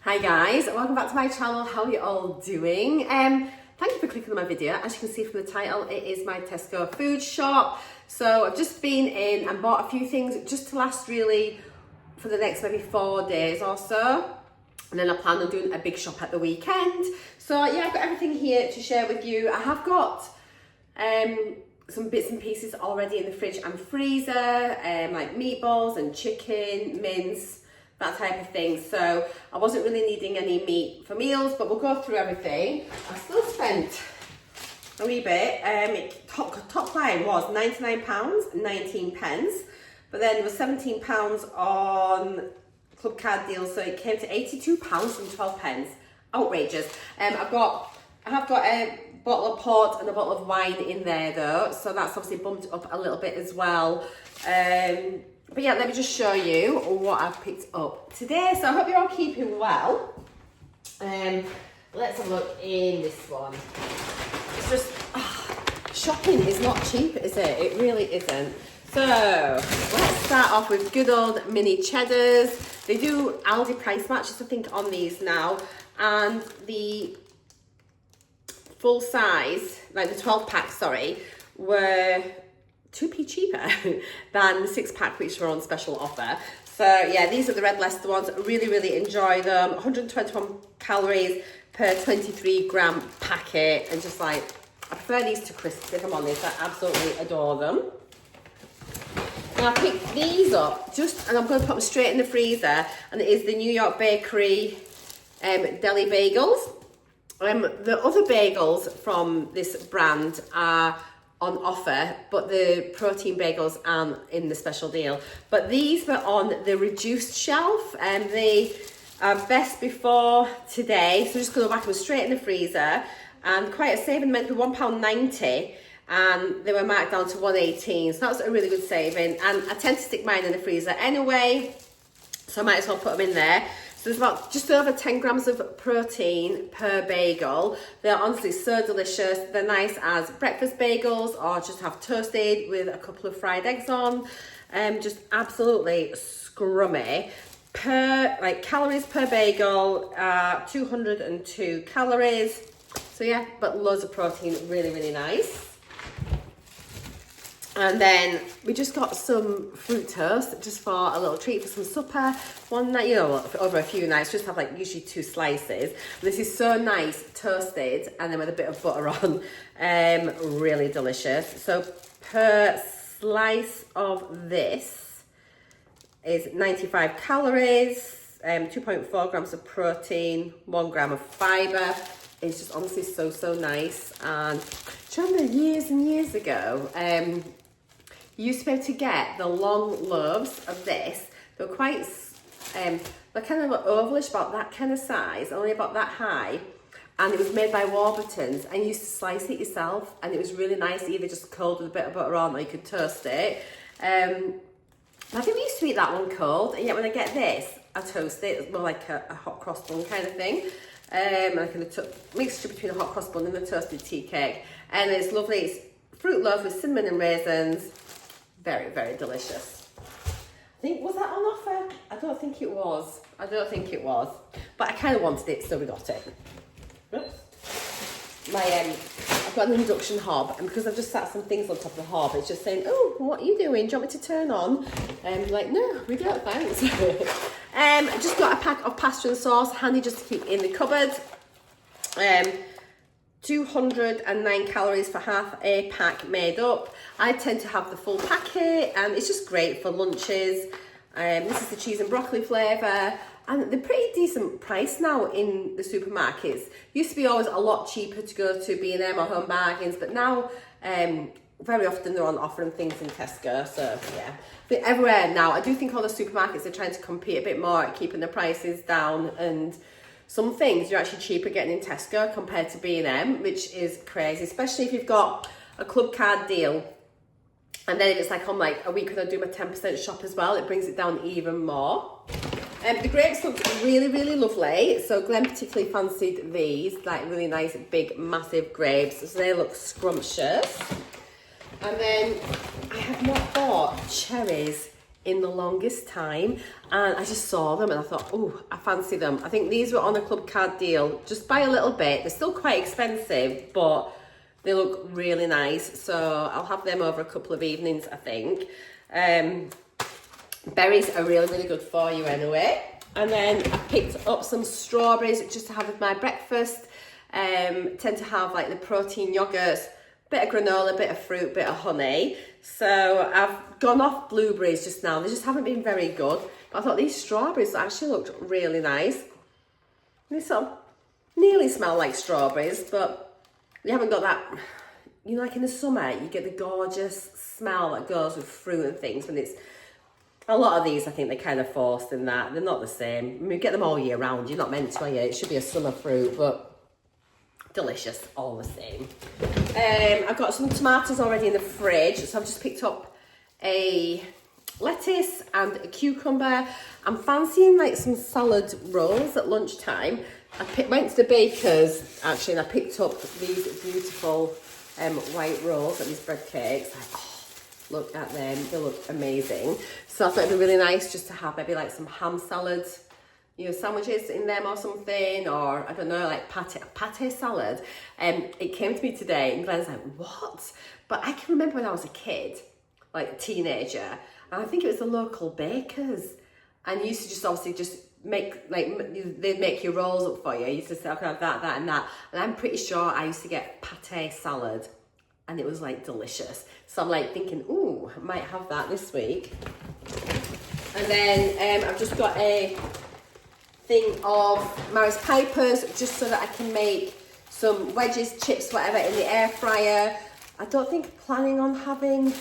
Hi guys, welcome back to my channel. How are you all doing? Thank you for clicking on my video. As you can see from the title, it is my Tesco food shop. So I've just been in and bought a few things just to last really for the next maybe 4 days or so. And then I plan on doing a big shop at the weekend. So yeah, I've got everything here to share with you. I have got some bits and pieces already in the fridge and freezer, like meatballs and chicken, mince, that type of thing. So I wasn't really needing any meat for meals, but we'll go through everything. I still spent a wee bit. Top line was £99.19, but then there was £17 on club card deal, so it came to £82.12. Outrageous. I have got a bottle of port and a bottle of wine in there though, so that's obviously bumped up a little bit as well. But yeah, let me just show you what I've picked up today. So I hope you're all keeping well. Let's have a look in this one. It's just, shopping is not cheap, is it? It really isn't. So let's start off with good old mini cheddars. They do Aldi price matches, I think, on these now. And the full size, like the 12 pack, sorry, were 2p cheaper than the 6-pack, which were on special offer. So yeah, these are the Red Leicester ones. Really enjoy them. 121 calories per 23 gram packet, and just like, I prefer these to crisps if I'm honest. I absolutely adore them. Now I picked these up and I'm going to put them straight in the freezer, and it is the New York Bakery deli bagels. The other bagels from this brand are on offer, but the protein bagels aren't in the special deal. But these were on the reduced shelf, and they are best before today. So I'm just going to whack them straight in the freezer, and quite a saving, meant to be £1.90, and they were marked down to £1.18. So that's a really good saving, and I tend to stick mine in the freezer anyway, so I might as well put them in there. So there's about just over 10 grams of protein per bagel. They're honestly so delicious. They're nice as breakfast bagels, or just have toasted with a couple of fried eggs on. Just absolutely scrummy. Calories per bagel are 202 calories. So yeah, but loads of protein, really nice. And then we just got some fruit toast just for a little treat for some supper. One night, over a few nights, just have like usually 2 slices. This is so nice, toasted, and then with a bit of butter on. Really delicious. So per slice of this is 95 calories, 2.4 grams of protein, 1 gram of fibre. It's just honestly so nice. And do you remember years and years ago, you used to be able to get the long loaves of this. They were quite, they're kind of ovalish, about that kind of size, only about that high. And it was made by Warburton's, and you used to slice it yourself, and it was really nice, either just cold with a bit of butter on, or you could toast it. I think we used to eat that one cold, and yet when I get this, I toast it. It's more like a hot cross bun kind of thing. Like a mixture between a hot cross bun and a toasted tea cake. And it's lovely. It's fruit loaf with cinnamon and raisins. Very delicious. I think, was that on offer? I don't think it was. But I kind of wanted it, so we got it. Oops. I've got an induction hob, and because I've just sat some things on top of the hob, it's just saying, oh, what are you doing? Do you want me to turn on? And like, no, we don't, thanks. I just got a pack of pasta and sauce, handy just to keep in the cupboard. 209 calories for half a pack made up. I tend to have the full packet, and it's just great for lunches. This is the cheese and broccoli flavour, and they're pretty decent price now in the supermarkets. Used to be always a lot cheaper to go to B&M or Home Bargains, but now very often they're on offer and things in Tesco. So yeah, but everywhere now. I do think all the supermarkets are trying to compete a bit more at keeping the prices down, and some things you're actually cheaper getting in Tesco compared to B&M, which is crazy, especially if you've got a club card deal. And then if it's like on like a week when I do my 10% shop as well, it brings it down even more. The grapes look really lovely. So Glenn particularly fancied these, like really nice, big, massive grapes. So they look scrumptious. And then I have not bought cherries in the longest time, and I just saw them and I thought, oh, I fancy them. I think these were on a club card deal, just by a little bit. They're still quite expensive, but they look really nice, so I'll have them over a couple of evenings, I think. Berries are really, really good for you anyway. And then I picked up some strawberries just to have with my breakfast. Tend to have like the protein yogurts, bit of granola, bit of fruit, bit of honey. So I've gone off blueberries just now. They just haven't been very good. But I thought these strawberries actually looked really nice. They sort of nearly smell like strawberries, but you haven't got that, you know, like in the summer, you get the gorgeous smell that goes with fruit and things when it's, a lot of these, I think they're kind of forced in that. They're not the same. I mean, you get them all year round. You're not meant to, are you? It should be a summer fruit, but delicious all the same. I've got some tomatoes already in the fridge, so I've just picked up a lettuce and a cucumber. I'm fancying like some salad rolls at lunchtime. Went to the baker's actually, and I picked up these beautiful white rolls and these bread cakes. Like, oh, look at them, they look amazing. So I thought it'd be really nice just to have maybe like some ham salad, you know, sandwiches in them or something, or I don't know, like pate salad. It came to me today and Glenn's like, what? But I can remember when I was a kid, like a teenager, and I think it was the local bakers, and you used to just obviously just make, like, they'd make your rolls up for you. You used to say, I can have that, that and that. And I'm pretty sure I used to get pate salad, and it was like delicious. So I'm like thinking, ooh, I might have that this week. And then I've just got a thing of Maris Pipers, just so that I can make some wedges, chips, whatever, in the air fryer. I don't think planning on having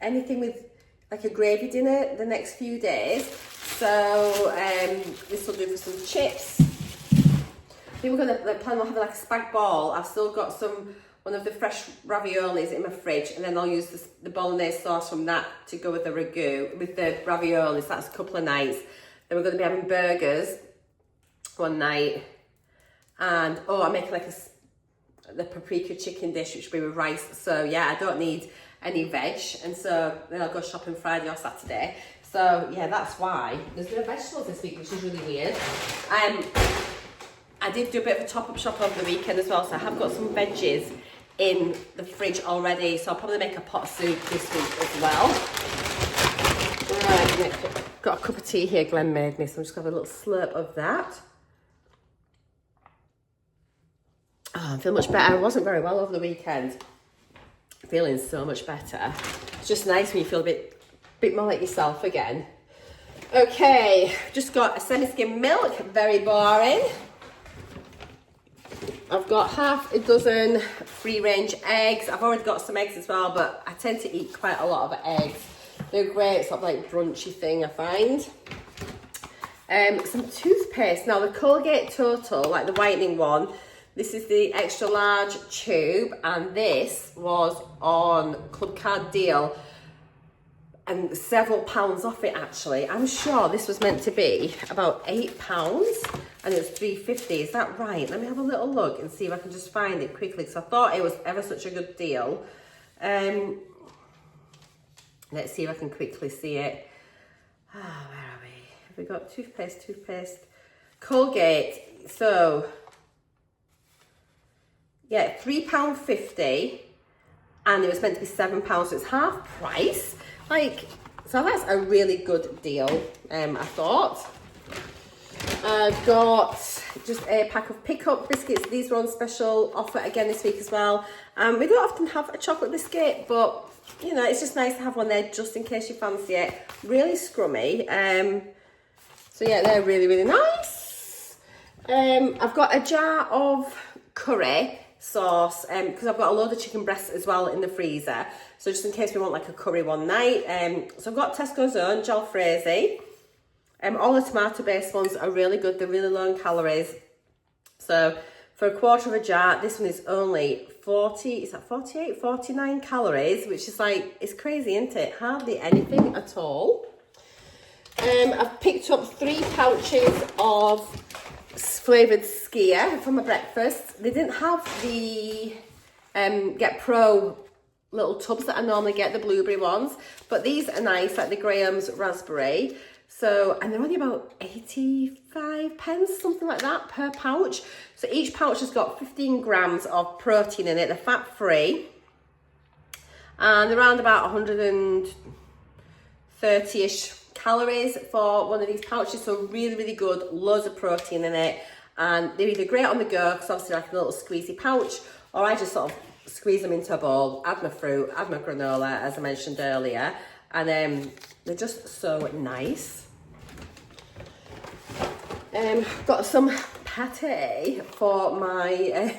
anything with like a gravy dinner the next few days. So this will do for some chips. I think we're gonna plan on having like a spag ball. I've still got one of the fresh raviolis in my fridge, and then I'll use the bolognese sauce from that to go with the ragu, with the raviolis. That's a couple of nights. Then we're going to be having burgers one night, and I'm making like the paprika chicken dish, which will be with rice. So yeah, I don't need any veg, and so then I'll go shopping Friday or Saturday. So yeah, that's why there's no vegetables this week, which is really weird. I did do a bit of a top-up shop over the weekend as well, so I have got some veggies in the fridge already, so I'll probably make a pot of soup this week as well. Right, got a cup of tea here Glenn made me, so I'm just going to have a little slurp of that. Oh, I feel much better. I wasn't very well over the weekend. Feeling so much better. It's just nice when you feel a bit more like yourself again. Okay, just got a semi-skim milk, very boring. I've got half a dozen free-range eggs. I've already got some eggs as well, but I tend to eat quite a lot of eggs. They're great, sort of like brunchy thing, I find. Some toothpaste. Now the Colgate Total, like the whitening one, this is the extra large tube, and this was on Club Card deal, and several pounds off it actually. I'm sure this was meant to be about £8, and it was £3.50. Is that right? Let me have a little look and see if I can just find it quickly, because I thought it was ever such a good deal. Let's see if I can quickly see it. Where are we? Have we got toothpaste, Colgate. So yeah, £3.50, and it was meant to be £7, so it's half price. Like, so that's a really good deal, I thought. I've got just a pack of pick-up biscuits. These were on special offer again this week as well. We don't often have a chocolate biscuit, but you know, it's just nice to have one there just in case you fancy it. Really scrummy. So yeah, they're really, really nice. I've got a jar of curry sauce, because I've got a load of chicken breasts as well in the freezer, so just in case we want like a curry one night. So I've got Tesco's own jalfrezi. All the tomato based ones are really good. They're really low in calories. So for a quarter of a jar, this one is only 49 calories, which is like, it's crazy, isn't it? Hardly anything at all. I've picked up 3 pouches of flavoured skyr for my breakfast. They didn't have the Get Pro little tubs that I normally get, the blueberry ones, but these are nice, like the Graham's raspberry. So, and they're only about 85 pence, something like that, per pouch. So each pouch has got 15 grams of protein in it. They're fat-free. And they're around about 130-ish calories for one of these pouches. So really, really good. Loads of protein in it. And they're either great on the go, because obviously like a little squeezy pouch, or I just sort of squeeze them into a bowl, add my fruit, add my granola, as I mentioned earlier. And they're just so nice. Got some pate for my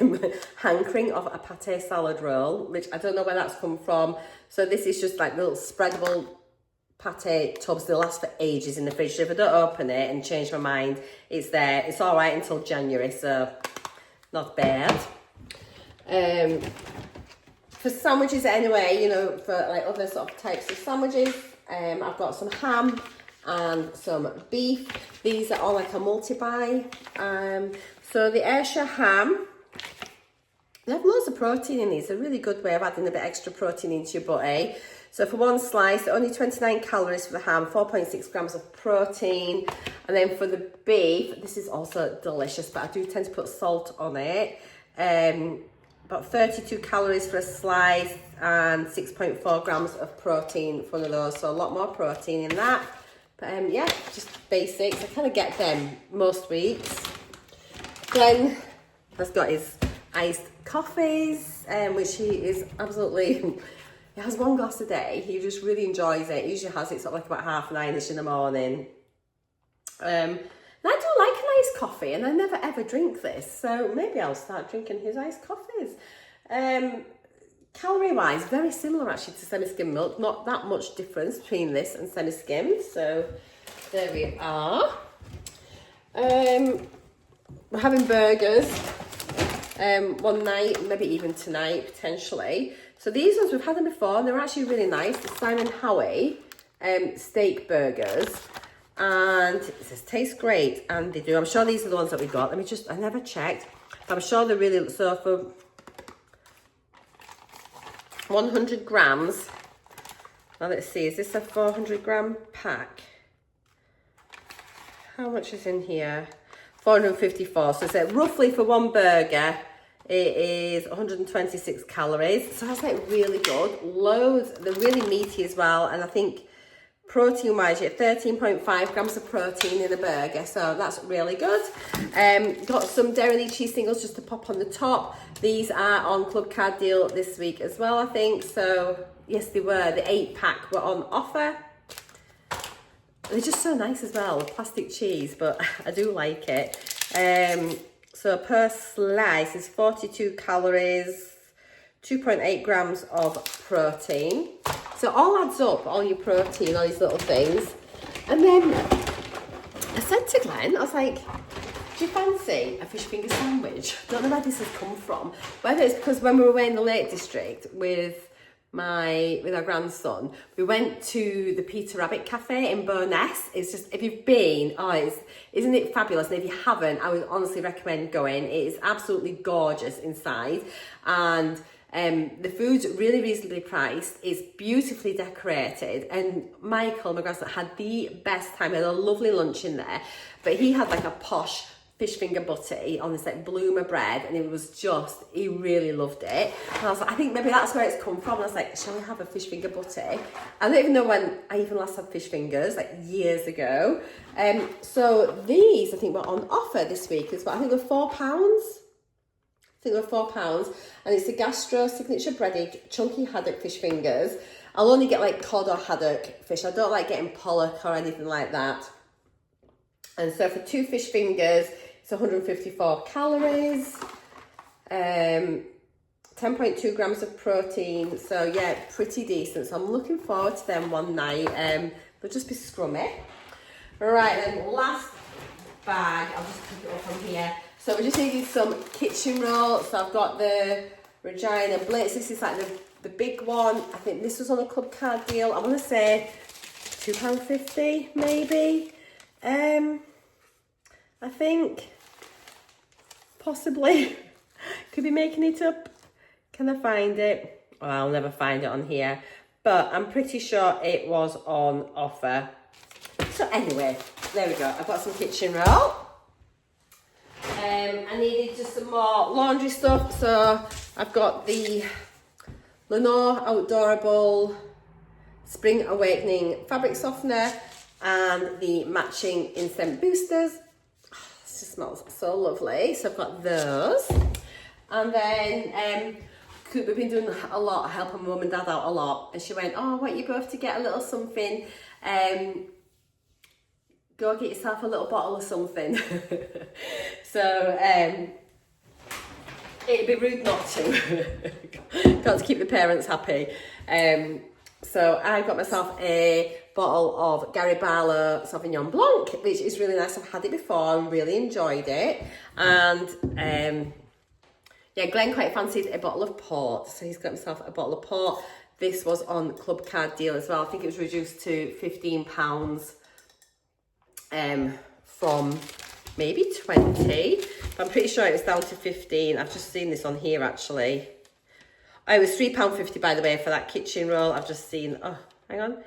hankering of a pate salad roll, which I don't know where that's come from. So this is just like little spreadable pate tubs. They last for ages in the fridge. So if I don't open it and change my mind, it's there. It's all right until January, so not bad. For sandwiches anyway, you know, for like other sort of types of sandwiches, I've got some ham and some beef. These are all like a multi-buy. So the Ayrshire ham, they have loads of protein in these. A really good way of adding a bit extra protein into your butty. So for one slice, only 29 calories for the ham, 4.6 grams of protein. And then for the beef, this is also delicious, but I do tend to put salt on it. About 32 calories for a slice and 6.4 grams of protein for one of those. So a lot more protein in that. But yeah, just basics. I kind of get them most weeks. Glenn has got his iced coffees, which he is absolutely, he has one glass a day. He just really enjoys it. He usually has it sort of like about 9:30ish in the morning. And I do like an iced coffee, and I never ever drink this, so maybe I'll start drinking his iced coffees. Calorie wise, very similar actually to semi-skim milk, not that much difference between this and semi-skimmed, so there we are. We're having burgers one night, maybe even tonight potentially. So these ones, we've had them before and they're actually really nice. The Simon Howie steak burgers. And it says, taste great, and they do. I'm sure these are the ones that we got. Let me just, I never checked. But I'm sure they're really, so for 100 grams, now let's see, is this a 400 gram pack? How much is in here? 454, so it's roughly for one burger, it is 126 calories. So that's like really good. Loads, they're really meaty as well, and I think protein wise, you get 13.5 grams of protein in a burger, so that's really good. Got some Dairy Cheese singles just to pop on the top. These are on Club Card deal this week as well, I think. So yes, they were. The 8-pack were on offer. They're just so nice as well, plastic cheese, but I do like it. So per slice is 42 calories, 2.8 grams of protein. So all adds up, all your protein, all these little things. And then I said to Glenn, I was like, do you fancy a fish finger sandwich? I don't know where this has come from. Whether it's because when we were away in the Lake District with our grandson, we went to the Peter Rabbit Cafe in Bowness. It's just, if you've been, isn't it fabulous? And if you haven't, I would honestly recommend going. It is absolutely gorgeous inside. And the food's really reasonably priced. It's beautifully decorated, and Michael, my grandson, had the best time. We had a lovely lunch in there, but he had like a posh fish finger butty on this like bloomer bread, and it was just, he really loved it. And I was like, I think maybe that's where it's come from. And I was like, shall I have a fish finger butty? I don't even know when I even last had fish fingers, like years ago. So these I think were on offer this week as well. I think they're £4. I think they're £4, and it's the Gastro Signature Breaded Chunky Haddock Fish Fingers. I'll only get like cod or haddock fish. I don't like getting pollock or anything like that. And so for 2 fish fingers, it's 154 calories, 10.2 grams of protein. So yeah, pretty decent. So I'm looking forward to them one night. They'll just be scrummy. All right, then last bag, I'll just pick it up from here. So we just needed some kitchen roll. So I've got the Regina Blitz. This is like the big one. I think this was on a Club Card deal. I want to say £2.50 maybe. I think possibly could be making it up. Can I find it? I'll never find it on here, but I'm pretty sure it was on offer. So anyway, there we go. I've got some kitchen roll. I needed just some more laundry stuff, so I've got the Lenore Outdoorable Spring Awakening fabric softener and the matching incense boosters. Oh, this just smells so lovely. So I've got those. And then we've been doing a lot, helping mum and dad out a lot. And she went, oh, I want you both to get a little something. Go get yourself a little bottle of something. So it'd be rude not to. Got to keep the parents happy. So I got myself a bottle of Gary Barlow Sauvignon Blanc, which is really nice. I've had it before and really enjoyed it. And yeah, Glenn quite fancied a bottle of port, so he's got himself a bottle of port. This was on club card deal as well. I think it was reduced to £15 from maybe 20, but I'm pretty sure it was down to 15. I've just seen this on here actually. Oh, it was £3.50 by the way for that kitchen roll. I've just seen, oh, hang on.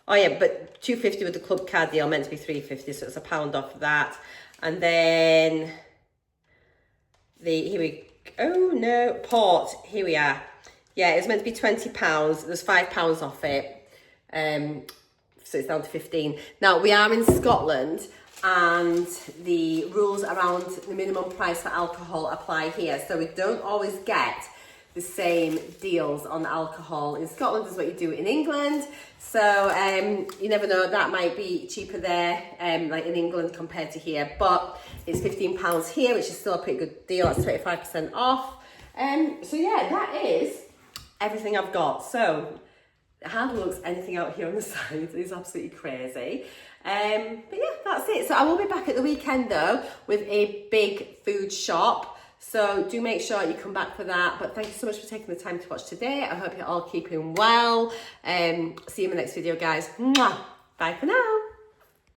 Oh yeah, but £2.50 with the club card deal, meant to be £3.50, so it's £1 off that. And then port, here we are. Yeah, it was meant to be £20. There's £5 off it. So it's down to 15. Now we are in Scotland and the rules around the minimum price for alcohol apply here. So we don't always get the same deals on alcohol in Scotland as what you do in England. So you never know, that might be cheaper there, like in England compared to here. But it's £15 here, which is still a pretty good deal. That's 25% off. So yeah, that is everything I've got. So it hardly looks anything out here on the side. It's absolutely crazy. But yeah, that's it. So I will be back at the weekend though with a big food shop. So do make sure you come back for that. But thank you so much for taking the time to watch today. I hope you're all keeping well. See you in the next video, guys. Mwah. Bye for now.